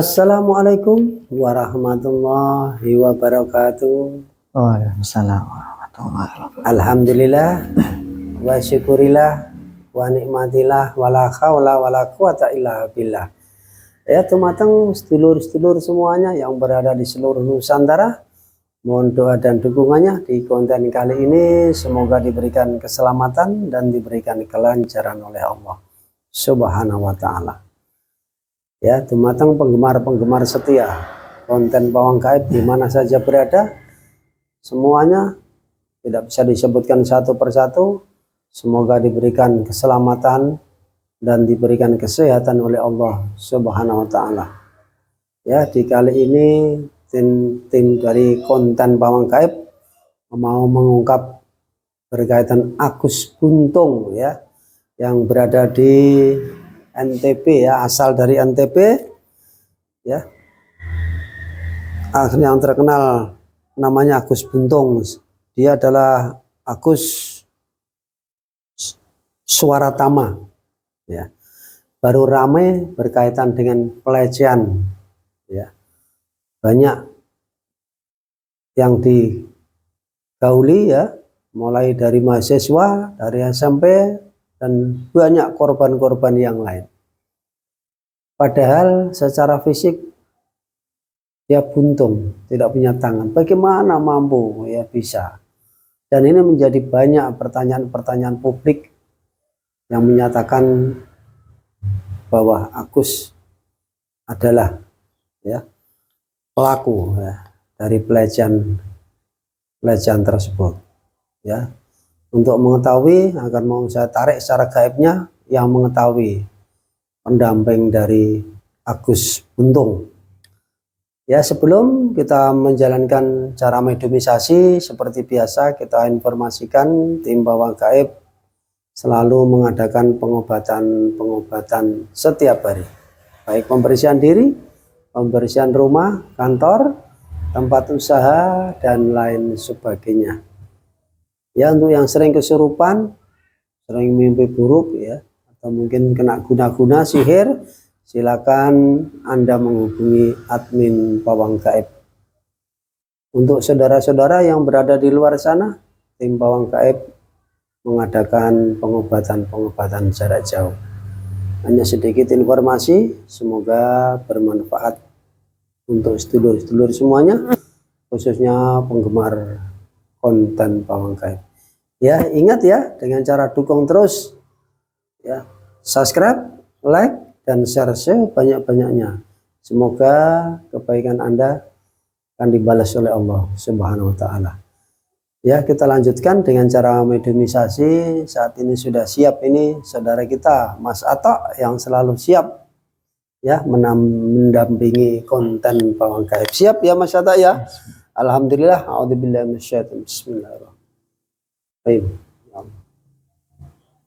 Assalamualaikum warahmatullahi wabarakatuh. Waalaikumsalam warahmatullahi wabarakatuh. Alhamdulillah wa syukurillah wa nikmatillah wala haula wala quwata illa billah. Ya teman-teman, sedulur-sedulur semuanya yang berada di seluruh Nusantara, mohon doa dan dukungannya di konten kali ini. Semoga diberikan keselamatan dan diberikan kelancaran oleh Allah Subhanahu wa ta'ala. Ya teman-teman, penggemar-penggemar setia konten Pawang Gaib di mana saja berada, semuanya tidak bisa disebutkan satu persatu. Semoga diberikan keselamatan dan diberikan kesehatan oleh Allah Subhanahu wa ta'ala. Ya, di kali ini tim dari konten Pawang Gaib mau mengungkap berkaitan Agus Buntung ya, yang berada di NTB ya, asal dari NTB ya. Akhirnya yang terkenal namanya Agus Buntung. Dia adalah Agus Swaratama ya. Baru ramai berkaitan dengan pelecehan ya. Banyak yang digauli ya, mulai dari mahasiswa, dari SMP, dan banyak korban-korban yang lain. Padahal secara fisik dia buntung, tidak punya tangan. Bagaimana mampu ya bisa? Dan ini menjadi banyak pertanyaan-pertanyaan publik yang menyatakan bahwa Agus adalah ya pelaku ya, dari pelecehan tersebut ya. Untuk mengetahui, akan mau saya tarik secara gaibnya yang mengetahui pendamping dari Agus Buntung. Ya, sebelum kita menjalankan cara mediumisasi, seperti biasa kita informasikan tim Pawang Gaib selalu mengadakan pengobatan setiap hari. Baik pembersihan diri, pembersihan rumah, kantor, tempat usaha, dan lain sebagainya. Ya, untuk yang sering kesurupan, sering mimpi buruk ya, atau mungkin kena guna-guna sihir, silakan Anda menghubungi admin Pawang Gaib. Untuk saudara-saudara yang berada di luar sana, tim Pawang Gaib mengadakan pengobatan jarak jauh. Hanya sedikit informasi, semoga bermanfaat untuk sedulur-sedulur semuanya, khususnya penggemar konten Pawang Gaib. Ya, ingat ya, dengan cara dukung terus ya, subscribe, like, dan share sebanyak-banyaknya. Semoga kebaikan Anda akan dibalas oleh Allah Subhanahu wa ta'ala. Ya, kita lanjutkan dengan cara mediumisasi. Saat ini sudah siap ini saudara kita Mas Ato yang selalu siap ya mendampingi konten Pawang Gaib. Siap ya Mas Ato ya? Alhamdulillah. A'udzubillahi minasyaitonir rajim.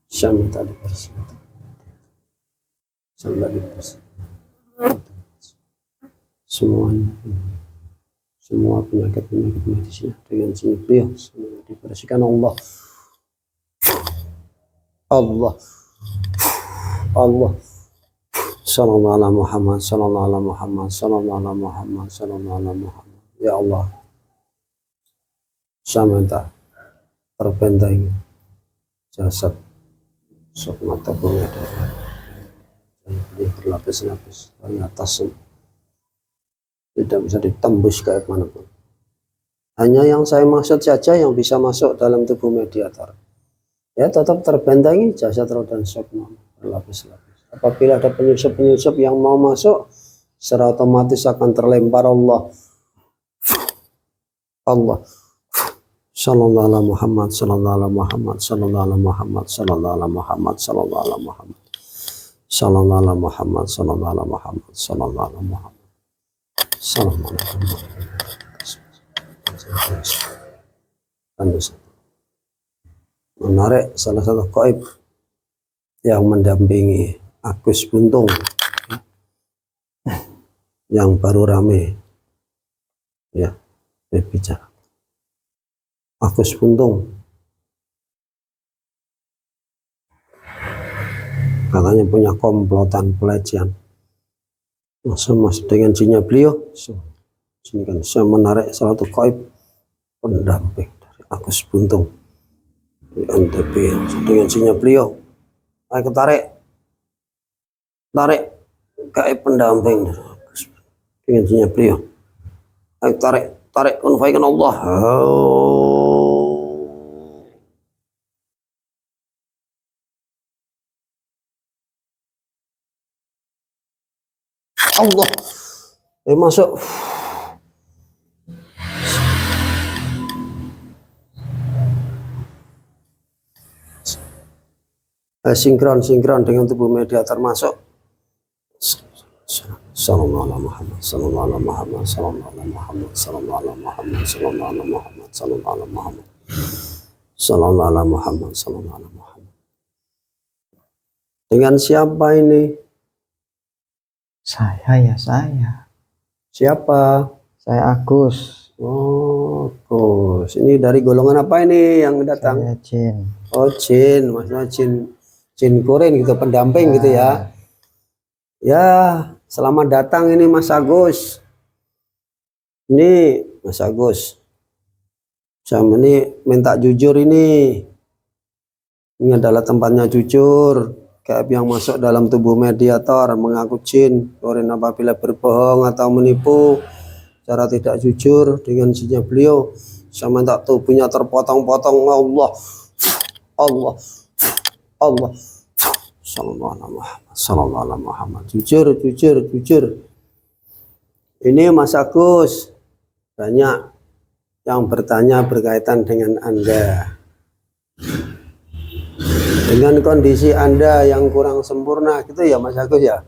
Bismillahirrahmanirrahim. Semua penyakit medisnya dengan sini beliau semua dibersihkan Allah. Sallallahu alaihi Muhammad, sallallahu alaihi Muhammad, sallallahu alaihi Muhammad, sallallahu alaihi Muhammad. Ya Allah, saya minta terbentengi jasad sok mata bunga dan berlapis-lapis dari atas, tidak bisa ditembus ke manapun. Hanya yang saya maksud saja yang bisa masuk dalam tubuh mediator. Ya, tetap terbentengi jasad roh dan sukma berlapis-lapis. Apabila ada penyusup-penyusup yang mau masuk, secara otomatis akan terlempar Allah. Sallallahu alaihi Muhammad, sallallahu alaihi Muhammad, sallallahu alaihi Muhammad, sallallahu alaihi Muhammad, sallallahu alaihi Muhammad, sallallahu alaihi Muhammad, sallallahu alaihi Muhammad, sallallahu alaihi Muhammad. Menarik salah satu gaib yang mendampingi Agus Buntung yang baru rame ya berbicara. Agus Buntung katanya punya komplotan pelecehan Mas dengan jinnya beliau. Sini kan saya menarik salah satu gaib pendamping dari Agus Buntung di NTB dengan jinnya beliau. Ayo tarik gaib pendamping dari Agus dengan jinnya beliau. Ayo tarik kunfaikan Allah. Allah masuk. Sinkron dengan tubuh mediator masuk. Sallallahu alaihi Muhammad, sallallahu alaihi Muhammad, sallallahu alaihi Muhammad, sallallahu alaihi Muhammad, sallallahu alaihi Muhammad, sallallahu alaihi Muhammad, sallallahu alaihi Muhammad, sallallahu alaihi Muhammad. Dengan siapa ini? Saya. Siapa? Saya Agus. Oh, Agus. Ini dari golongan apa ini yang datang? Saya jin. Oh, jin. Maksudnya jin kurin gitu, pendamping gitu ya. Ya, selamat datang ini Mas Agus. Ini Mas Agus. Saya ini minta jujur ini. Ini adalah tempatnya jujur. Gaib yang masuk dalam tubuh mediator mengaku jin, kurin apabila berbohong atau menipu cara tidak jujur dengan jinnya beliau. Saya minta tubuhnya terpotong-potong. Allah. Sallallahu alaihi Muhammad. Jujur. Ini Mas Agus. Banyak yang bertanya berkaitan dengan Anda. Dengan kondisi Anda yang kurang sempurna gitu ya Mas Agus ya.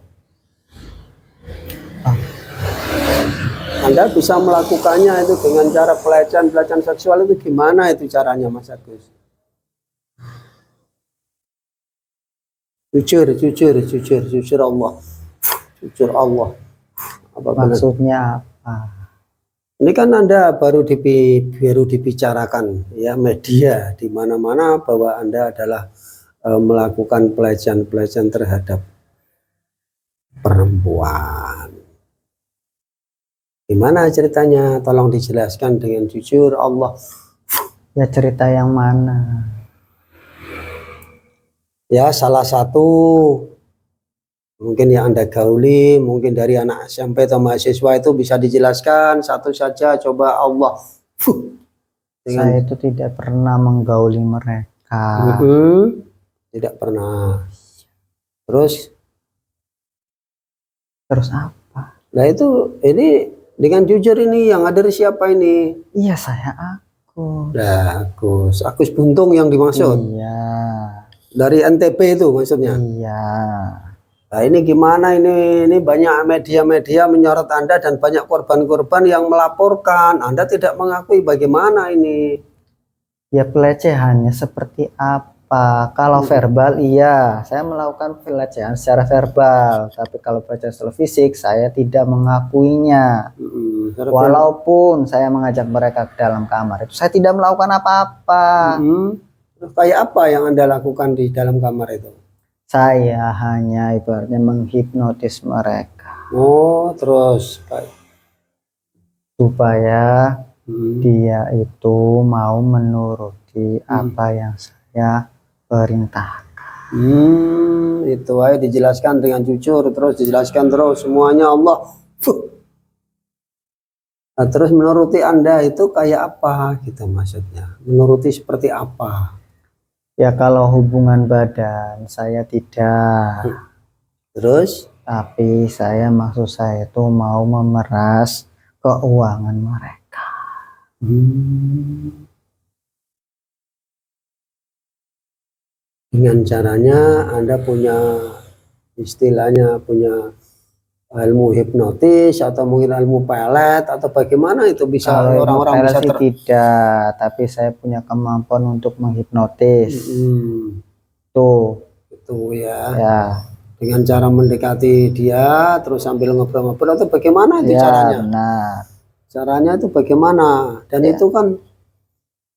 Anda bisa melakukannya itu dengan cara pelecehan seksual itu gimana itu caranya Mas Agus? Jujur Allah. Jujur Allah. Maksudnya apa? Ini kan Anda baru dibicarakan ya media di mana-mana bahwa Anda adalah melakukan pelecehan terhadap perempuan. Gimana ceritanya? Tolong dijelaskan dengan jujur Allah. Ya cerita yang mana? Ya salah satu mungkin yang Anda gauli, mungkin dari anak SMP atau mahasiswa itu bisa dijelaskan satu saja, coba Allah. Saya itu tidak pernah menggauli mereka. Tidak pernah. Terus apa? Nah itu ini dengan jujur ini yang ada dari siapa ini? Iya saya Agus. Nah, Agus Buntung yang dimaksud. Iya. Dari NTB itu maksudnya. Iya. Nah ini gimana ini banyak media-media menyorot Anda dan banyak korban-korban yang melaporkan. Anda tidak mengakui, bagaimana ini? Ya pelecehannya seperti apa? Kalau verbal iya, saya melakukan pelecehan secara verbal. Tapi kalau pelecehan secara fisik saya tidak mengakuinya. Walaupun saya mengajak mereka ke dalam kamar itu saya tidak melakukan apa-apa. Kayak apa yang Anda lakukan di dalam kamar itu? Saya hanya ibaratnya menghipnotis mereka. Oh, terus supaya dia itu mau menuruti apa yang saya perintahkan. Itu aja dijelaskan dengan jujur, terus dijelaskan terus semuanya Allah. Nah, terus menuruti Anda itu kayak apa gitu maksudnya? Menuruti seperti apa? Ya kalau hubungan badan saya tidak. Terus? Tapi maksud saya itu mau memeras keuangan mereka. Dengan caranya Anda punya istilahnya punya ilmu hipnotis atau mungkin ilmu pelet atau bagaimana itu bisa orang-orang bisa tidak, tapi saya punya kemampuan untuk menghipnotis. Itu ya. Dengan cara mendekati dia terus sambil ngobrol-ngobrol atau bagaimana itu caranya? Benar. Caranya itu bagaimana? Dan itu kan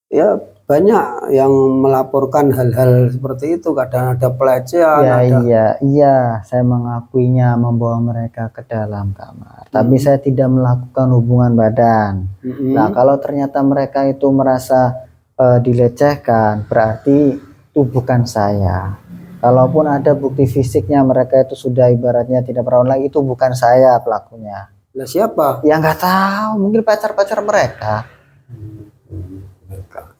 ya banyak yang melaporkan hal-hal seperti itu, kadang ada pelecehan, Ya ada iya, saya mengakuinya membawa mereka ke dalam kamar, tapi saya tidak melakukan hubungan badan. Nah, kalau ternyata mereka itu merasa dilecehkan, berarti itu bukan saya. Kalaupun ada bukti fisiknya mereka itu sudah ibaratnya tidak perawan lagi, itu bukan saya pelakunya. Lah siapa? Ya nggak tahu, mungkin pacar-pacar mereka. Mereka.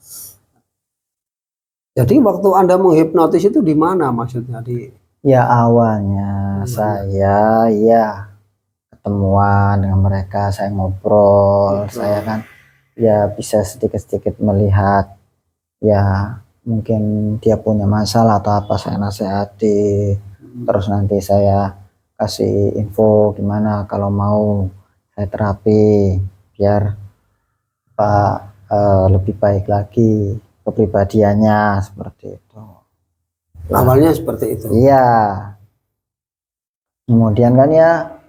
Jadi waktu Anda menghipnotis itu di mana maksudnya? Ya awalnya saya ya ketemuan dengan mereka, saya ngobrol, saya kan ya bisa sedikit-sedikit melihat ya mungkin dia punya masalah atau apa, saya nasihati, terus nanti saya kasih info gimana kalau mau saya terapi biar Pak lebih baik lagi kepribadiannya seperti itu. Awalnya seperti itu. Iya. Kemudian kan ya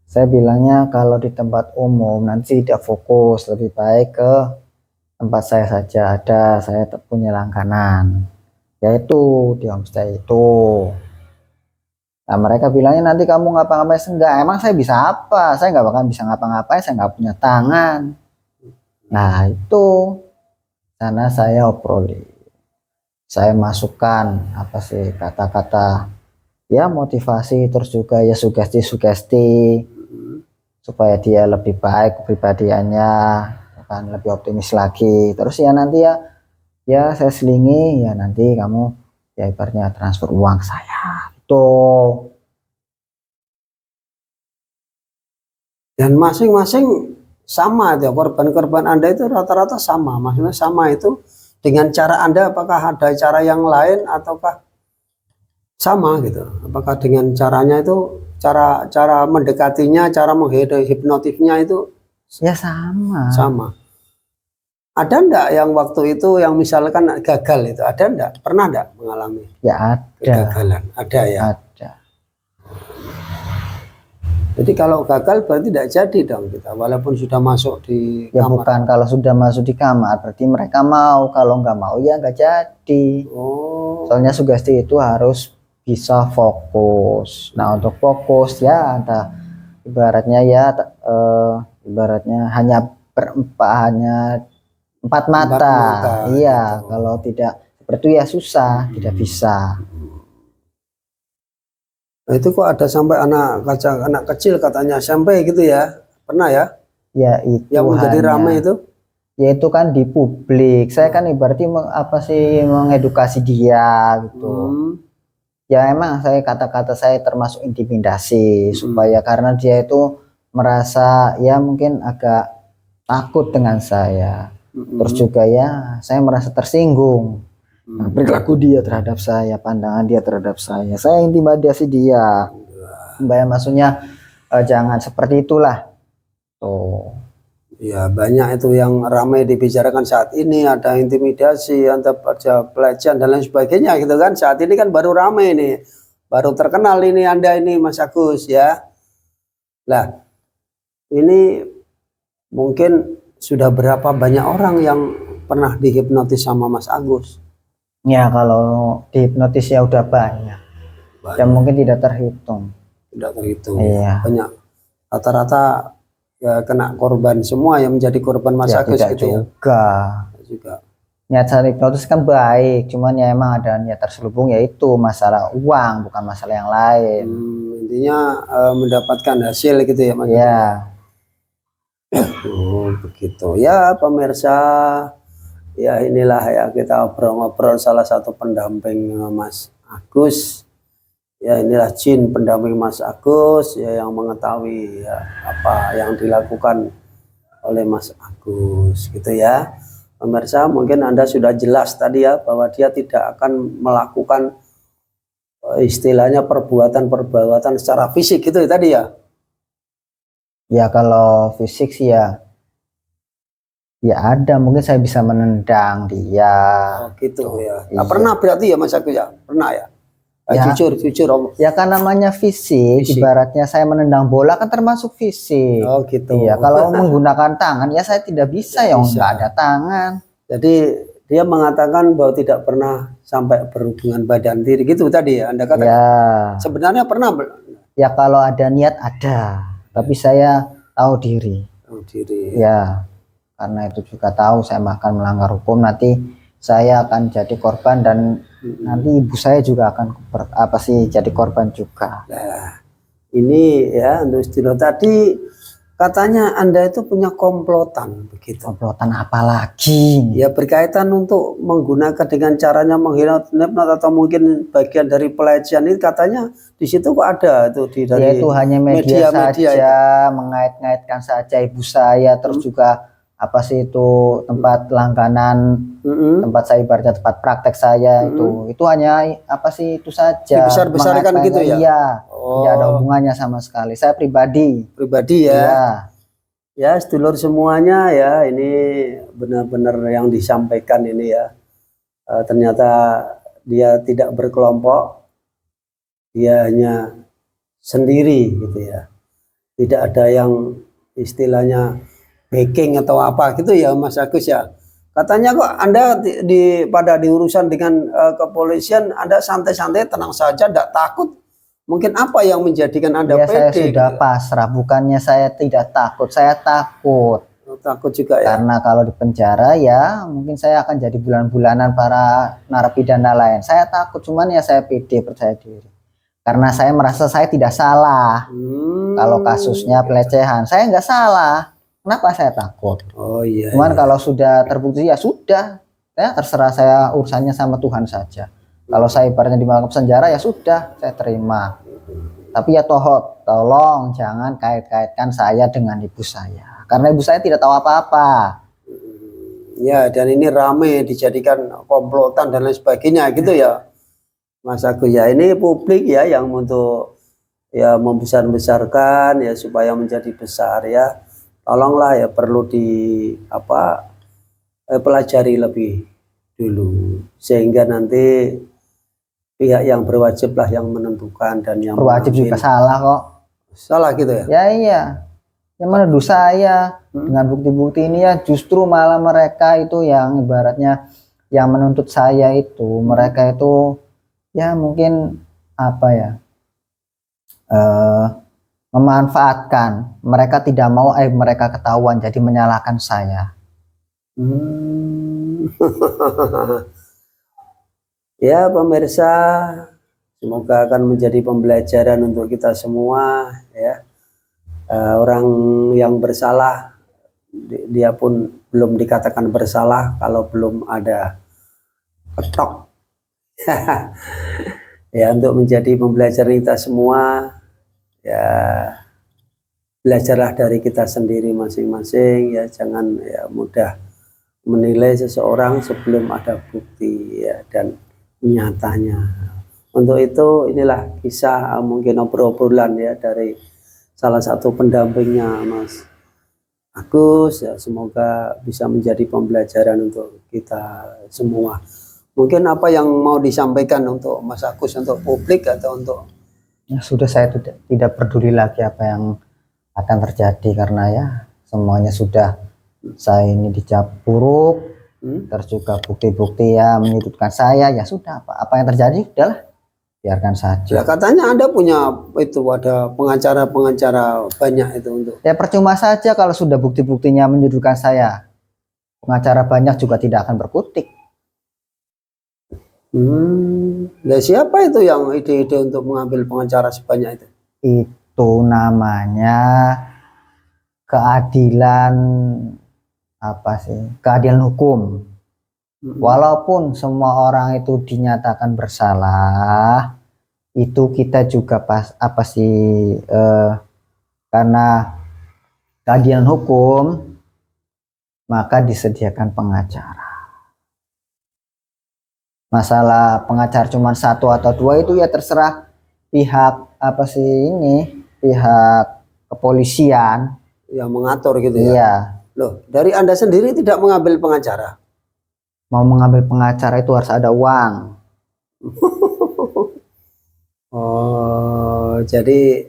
saya bilangnya kalau di tempat umum nanti tidak fokus, lebih baik ke tempat saya saja, ada saya punya langganan yaitu di homestay itu. Nah mereka bilangnya nanti kamu ngapa-ngapain, enggak, emang saya bisa apa, saya nggak bakal bisa ngapa-ngapain, saya nggak punya tangan. Nah itu karena saya obroli, saya masukkan apa sih kata-kata ya motivasi, terus juga ya sugesti-sugesti supaya dia lebih baik kepribadiannya, kan lebih optimis lagi. Terus ya nanti ya saya selingi ya nanti kamu ya ibaratnya transfer uang saya gitu. Dan masing-masing sama ya, korban-korban Anda itu rata-rata sama, maksudnya sama itu dengan cara Anda, apakah ada cara yang lain ataukah sama gitu? Apakah dengan caranya itu cara mendekatinya, cara menghipnotisnya itu Ya sama. sama? Ada enggak yang waktu itu yang misalkan gagal itu? Ada enggak? Pernah enggak mengalami Ya ada. kegagalan? Ada ya. Ada. Jadi kalau gagal berarti tidak jadi dong kita, walaupun sudah masuk di Ya kamar. bukan, kalau sudah masuk di kamar berarti mereka mau, kalau nggak mau ya nggak jadi. Oh. Soalnya sugesti itu harus bisa fokus. Nah untuk fokus ya ada ibaratnya ya ibaratnya hanya hanya empat mata. Iya, gitu. kalau tidak seperti itu ya susah, tidak bisa. Nah, itu kok ada sampai anak kecil katanya sampai gitu ya, pernah ya? Ya itu Yang menjadi ramai itu? Ya itu kan di publik. Saya kan ibaratnya apa sih mengedukasi dia gitu. Ya emang kata-kata saya termasuk intimidasi supaya karena dia itu merasa ya mungkin agak takut dengan saya. Terus juga ya saya merasa tersinggung. Perilaku dia terhadap saya, pandangan dia terhadap saya intimidasi dia. Maksudnya jangan seperti itulah. Tuh. Ya banyak itu yang ramai dibicarakan saat ini, ada intimidasi, ada pelecehan dan lain sebagainya gitu kan. Saat ini kan baru ramai nih, baru terkenal ini Anda ini Mas Agus ya. Lah ini mungkin sudah berapa banyak orang yang pernah dihipnotis sama Mas Agus? Ya kalau dihipnotis ya udah banyak. Dan mungkin tidak terhitung. Tidak terhitung. Iya. Banyak. Rata-rata ya kena korban semua yang menjadi korban Mas Agus gitu juga. Ya. Juga. Niat hipnotis kan baik, cuman ya emang ada niat terselubung, yaitu masalah uang, bukan masalah yang lain. Intinya mendapatkan hasil gitu ya Mas. Iya. Oh begitu ya pemirsa. Ya inilah ya kita ngobrol-ngobrol salah satu pendamping Mas Agus. Ya inilah jin pendamping Mas Agus ya yang mengetahui ya apa yang dilakukan oleh Mas Agus gitu ya. Pemirsa mungkin Anda sudah jelas tadi ya bahwa dia tidak akan melakukan istilahnya perbuatan secara fisik gitu ya tadi ya. Ya kalau fisik sih ya ada, mungkin saya bisa menendang dia. Oh gitu ya. Iya. Pernah berarti ya Mas Agus ya? Pernah ya? Ya, jujur Om. Ya kan namanya fisik, ibaratnya saya menendang bola kan termasuk fisik. Oh gitu. Iya, kalau menggunakan tangan ya saya tidak bisa, ya nggak ada tangan. Jadi Dia mengatakan bahwa tidak pernah sampai berhubungan badan diri gitu tadi ya Anda katakan. Ya, Sebenarnya pernah ya kalau ada niat ada, tapi saya tahu diri. tahu diri. Ya, karena itu juga tahu saya akan melanggar hukum, nanti saya akan jadi korban dan nanti ibu saya juga akan jadi korban juga. Nah, ini ya untuk istilah tadi katanya Anda itu punya komplotan begitu. Komplotan apa lagi? Ya berkaitan untuk menggunakan dengan caranya menghipnotis atau mungkin bagian dari pelecehan ini katanya di situ kok ada itu di Dia dari itu hanya media saja, itu. mengait-ngaitkan saja ibu saya, terus juga apa sih itu tempat langganan, tempat saya ibaratnya tempat praktek saya itu hanya apa sih itu saja. Dibesar-besarkan gitu ya? Iya, tidak ada hubungannya sama sekali. Saya pribadi ya. Iya. Ya sedulur semuanya ya, ini benar-benar yang disampaikan ini ya. Ternyata dia tidak berkelompok, dia hanya sendiri gitu ya. Tidak ada yang istilahnya backing atau apa gitu ya Mas Agus ya. Katanya kok Anda pada diurusan dengan kepolisian Anda santai-santai, tenang saja, tidak takut. Mungkin apa yang menjadikan Anda ya, pede? saya sudah gitu. pasrah, bukannya saya tidak takut, saya takut. Takut juga ya. Karena kalau di penjara ya mungkin saya akan jadi bulan-bulanan para narapidana lain. Saya takut, cuman ya saya pede, percaya diri. Karena saya merasa saya tidak salah. Kalau kasusnya pelecehan, saya nggak salah. Kenapa saya takut? Oh iya. Cuman kalau sudah terbukti ya sudah. Ya terserah, saya urusannya sama Tuhan saja. Kalau saya ibaratnya dibawa ke penjara ya sudah, saya terima. Tapi ya tolong jangan kait-kaitkan saya dengan ibu saya. Karena ibu saya tidak tahu apa-apa. Ya, dan ini rame dijadikan komplotan dan lain sebagainya gitu ya. Mas Agus ya, ini publik ya yang untuk ya membesar-besarkan ya supaya menjadi besar ya. Tolonglah ya, perlu pelajari lebih dulu sehingga nanti pihak yang berwajib lah yang menentukan dan yang berwajib juga salah kok. Salah gitu ya? Ya iya. Yang menuduh saya dengan bukti-bukti ini ya justru malah mereka itu yang ibaratnya yang menuntut saya itu mereka itu ya mungkin apa ya memanfaatkan, mereka tidak mau mereka ketahuan jadi menyalahkan saya. Ya pemirsa, semoga akan menjadi pembelajaran untuk kita semua ya. Orang yang bersalah dia pun belum dikatakan bersalah kalau belum ada ketok. Ya untuk menjadi pembelajaran kita semua ya, belajarlah dari kita sendiri masing-masing ya, jangan ya mudah menilai seseorang sebelum ada bukti ya dan nyatanya. Untuk itu inilah kisah mungkin obrolan ya dari salah satu pendampingnya Mas Agus ya, semoga bisa menjadi pembelajaran untuk kita semua. Mungkin apa yang mau disampaikan untuk Mas Agus, untuk publik atau untuk ya sudah, saya tidak peduli lagi apa yang akan terjadi karena ya semuanya sudah saya ini dicap buruk. Terus juga bukti-bukti ya menyudutkan saya, ya sudah apa yang terjadi udahlah biarkan saja. Ya katanya Anda punya itu ada pengacara banyak itu untuk. Ya percuma saja kalau sudah bukti-buktinya menyudutkan saya. Pengacara banyak juga tidak akan berkutik. Nah, siapa itu yang ide-ide untuk mengambil pengacara sebanyak itu? Itu namanya keadilan keadilan hukum. Walaupun semua orang itu dinyatakan bersalah, itu kita juga karena keadilan hukum maka disediakan pengacara. Masalah pengacara cuma satu atau dua itu ya terserah pihak pihak kepolisian yang mengatur gitu ya. Iya. Loh, dari Anda sendiri tidak mengambil pengacara? Mau mengambil pengacara itu harus ada uang. Oh, jadi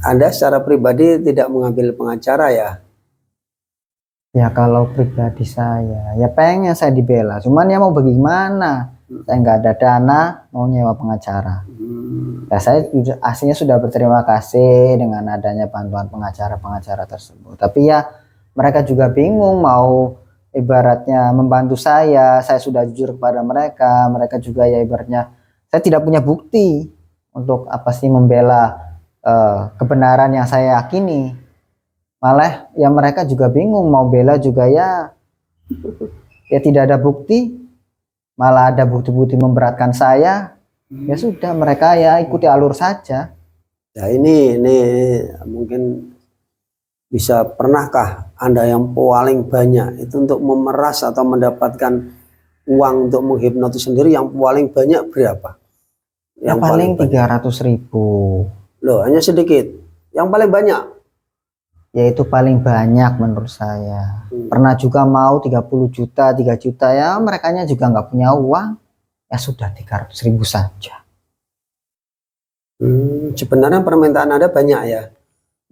Anda secara pribadi tidak mengambil pengacara ya? Ya kalau pribadi saya, ya pengen saya dibela. Cuman ya mau bagaimana? Saya nggak ada dana, mau nyewa pengacara. Ya saya aslinya sudah berterima kasih dengan adanya bantuan pengacara-pengacara tersebut. Tapi ya mereka juga bingung mau ibaratnya membantu saya sudah jujur kepada mereka. Mereka juga ya ibaratnya saya tidak punya bukti untuk apa sih membela kebenaran yang saya yakini. Malah ya mereka juga bingung mau bela juga ya tidak ada bukti, malah ada bukti-bukti memberatkan saya. Ya sudah mereka ya ikuti alur saja. Ya ini mungkin bisa, pernahkah Anda yang paling banyak itu untuk memeras atau mendapatkan uang untuk menghipnotis sendiri yang paling banyak berapa? Yang paling 300.000. Loh, hanya sedikit. Yang paling banyak? Yaitu paling banyak menurut saya. Pernah juga mau 30 juta, 3 juta, ya mereka juga nggak punya uang. Ya sudah 300.000 saja. Sebenarnya permintaan Anda banyak ya?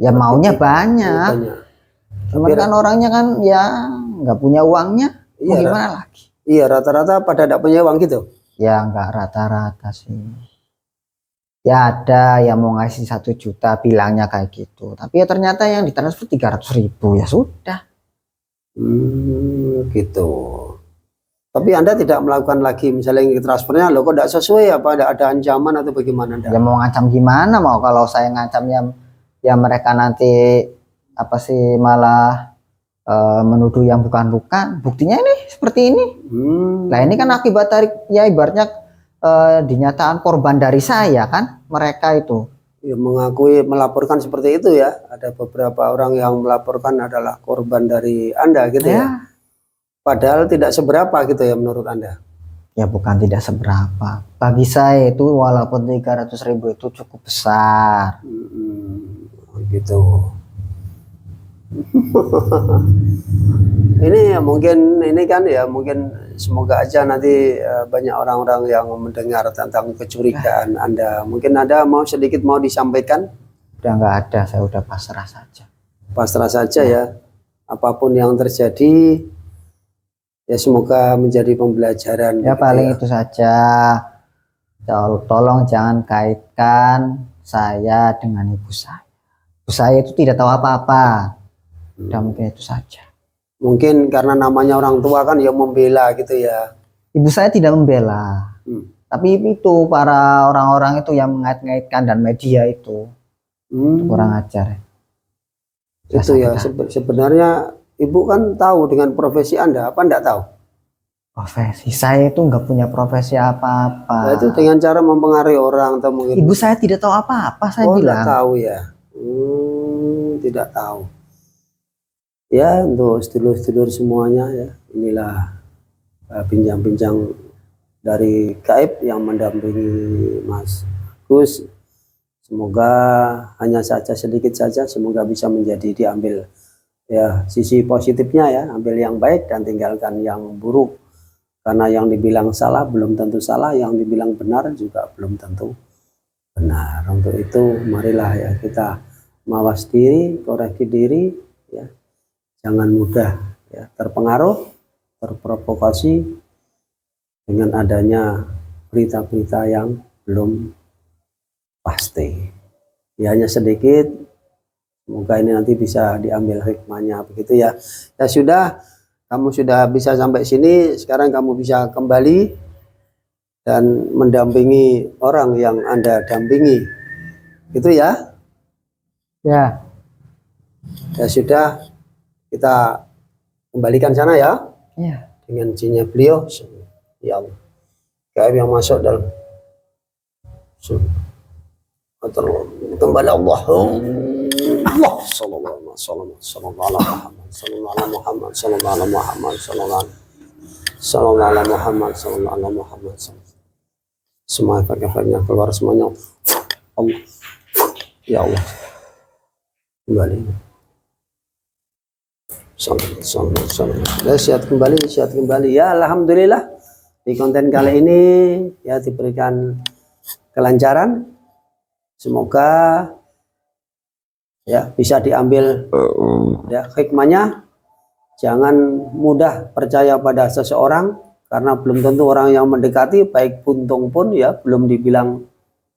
Ya maunya banyak. Cuman kan orangnya kan ya nggak punya uangnya. Iya, mau gimana lagi? Iya, rata-rata pada tidak punya uang gitu? Ya nggak rata-rata sih. Ya ada yang mau ngasih 1 juta bilangnya kayak gitu. Tapi ya ternyata yang ditransfer 300.000, ya sudah. Gitu. Tapi Anda tidak melakukan lagi misalnya transfernya, lo kok tidak sesuai, apa ada ancaman atau bagaimana Anda? Ya mau ngancam gimana, mau kalau saya ngancamnya ya mereka nanti apa sih malah menuduh yang bukan-bukan. Buktinya ini seperti ini. Nah ini kan akibat tarik ya ibaratnya dinyatakan korban dari saya kan mereka itu. Ya, mengakui melaporkan seperti itu ya. Ada beberapa orang yang melaporkan adalah korban dari Anda gitu ya. Padahal tidak seberapa gitu ya menurut Anda. Ya bukan tidak seberapa. Bagi saya itu walaupun 300.000 itu cukup besar. Gitu. Ini ya mungkin ini kan ya mungkin semoga aja nanti banyak orang-orang yang mendengar tentang kecurigaan Anda. Mungkin Anda mau sedikit mau disampaikan? Udah nggak ada, saya udah pasrah saja. Pasrah saja ya. Apapun yang terjadi ya semoga menjadi pembelajaran. Ya paling itu saja. Tolong jangan kaitkan saya dengan ibu saya. Ibu saya itu tidak tahu apa-apa. Udah mungkin itu saja. Mungkin karena namanya orang tua kan yang membela gitu ya. Ibu saya tidak membela. Tapi itu para orang-orang itu yang mengait-ngaitkan dan media itu kurang ajar. Itu ya sebenarnya ibu kan tahu dengan profesi Anda, apa enggak tahu? Profesi saya itu nggak punya profesi apa-apa. Nah, itu dengan cara mempengaruhi orang atau mungkin ibu saya tidak tahu apa-apa, saya bilang. Tidak tahu ya. Tidak tahu. Ya untuk sedulur-sedulur semuanya ya, inilah bincang-bincang dari gaib yang mendampingi Mas Gus. Semoga hanya saja sedikit saja, semoga bisa menjadi diambil ya sisi positifnya ya, ambil yang baik dan tinggalkan yang buruk. Karena yang dibilang salah belum tentu salah, yang dibilang benar juga belum tentu benar. Untuk itu marilah ya kita mawas diri, koreksi diri ya. Jangan mudah ya terpengaruh, terprovokasi dengan adanya berita-berita yang belum pasti. Ya hanya sedikit, semoga ini nanti bisa diambil hikmahnya begitu ya. Ya sudah, kamu sudah bisa sampai sini, sekarang kamu bisa kembali dan mendampingi orang yang Anda dampingi. Gitu ya? Ya. Ya sudah, kita kembalikan sana ya. Ya. Dengan izinnya beliau. Ya Allah. Gaib yang masuk dalam kembali Allah. Allah sallallahu alaihi wasallam sallallahu alaihi Muhammad sallallahu alaihi Muhammad sallallahu alaihi Muhammad sallallahu alaihi Muhammad. Semua efek-efeknya keluar semuanya. Allah. Ya Allah. Kembali. Sihat kembali ya. Alhamdulillah di konten kali ini ya diberikan kelancaran, semoga ya bisa diambil ya hikmahnya, Jangan mudah percaya pada seseorang, karena belum tentu orang yang mendekati, baik buntung pun ya belum dibilang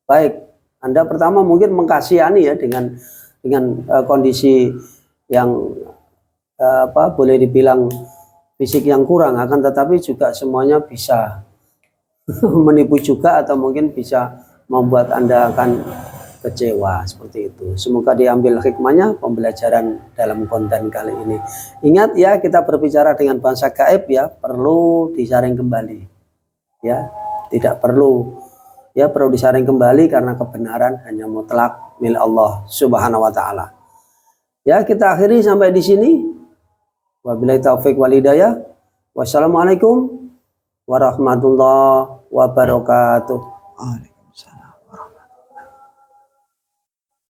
baik. Anda pertama mungkin mengkasihani ya dengan kondisi yang boleh dibilang fisik yang kurang, akan tetapi juga semuanya bisa menipu juga, atau mungkin bisa membuat Anda akan kecewa seperti itu. Semoga diambil hikmahnya pembelajaran dalam konten kali ini. Ingat ya, kita berbicara dengan bahasa gaib ya, perlu disaring kembali ya, tidak perlu ya, perlu disaring kembali karena kebenaran hanya mutlak milik Allah Subhanahu wa taala. Ya, kita akhiri sampai di sini. Wabillahi taufik wal hidayah. Wassalamualaikum warahmatullahi wabarakatuh.